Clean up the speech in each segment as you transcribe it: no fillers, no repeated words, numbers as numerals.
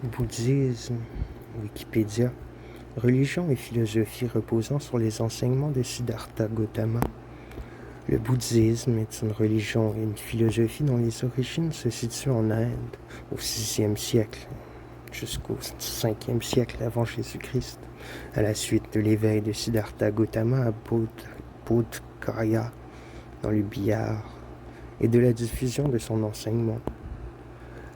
Bouddhisme, Wikipédia, religion et philosophie reposant sur les enseignements de Siddhartha Gautama. Le bouddhisme est une religion et une philosophie dont les origines se situent en Inde au VIe siècle jusqu'au Ve siècle avant Jésus-Christ, à la suite de l'éveil de Siddhartha Gautama à Bodh Gaya dans le Bihar et de la diffusion de son enseignement.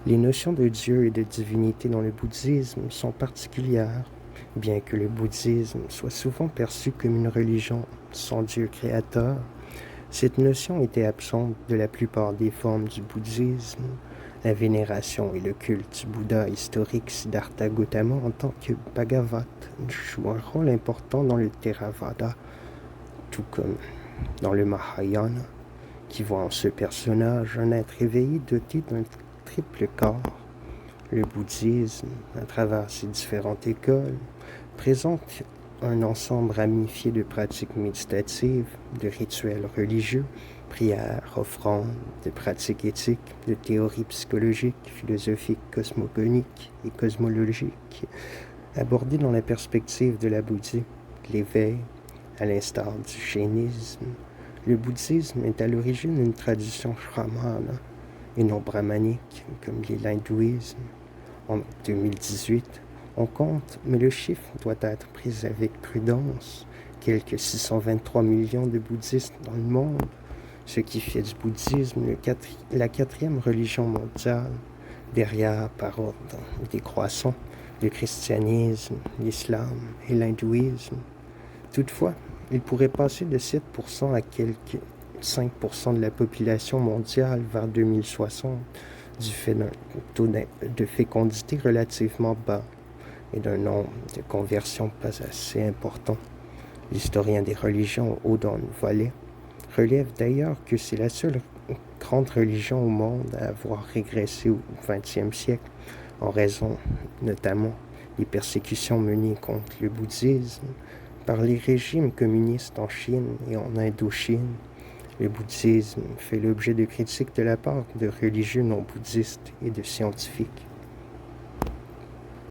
Les notions de Dieu et de divinité dans le bouddhisme sont particulières, bien que le bouddhisme soit souvent perçu comme une religion sans Dieu créateur. Cette notion était absente de la plupart des formes du bouddhisme. La vénération et le culte du Bouddha historique Siddhartha Gautama en tant que Bhagavat jouent un rôle important dans le Theravada, tout comme dans le Mahayana, qui voit en ce personnage un être éveillé doté d'un triple corps. Le bouddhisme, à travers ses différentes écoles, présente un ensemble ramifié de pratiques méditatives, de rituels religieux, prières, offrandes, de pratiques éthiques, de théories psychologiques, philosophiques, cosmogoniques et cosmologiques, abordées dans la perspective de la bouddhie, l'éveil, à l'instar du jainisme. Le bouddhisme est à l'origine une tradition shramana et non brahmanique, comme l'hindouisme. En 2018, on compte, mais le chiffre doit être pris avec prudence, quelques 623 millions de bouddhistes dans le monde, ce qui fait du bouddhisme la quatrième religion mondiale, derrière, par ordre décroissant, le christianisme, l'islam et l'hindouisme. Toutefois, il pourrait passer de 7% à quelques 5% de la population mondiale vers 2060 du fait d'un taux de fécondité relativement bas et d'un nombre de conversions pas assez important. L'historien des religions Odon Vollet relève d'ailleurs que c'est la seule grande religion au monde à avoir régressé au XXe siècle en raison notamment des persécutions menées contre le bouddhisme par les régimes communistes en Chine et en Indochine. Le bouddhisme fait l'objet de critiques de la part de religieux non bouddhistes et de scientifiques.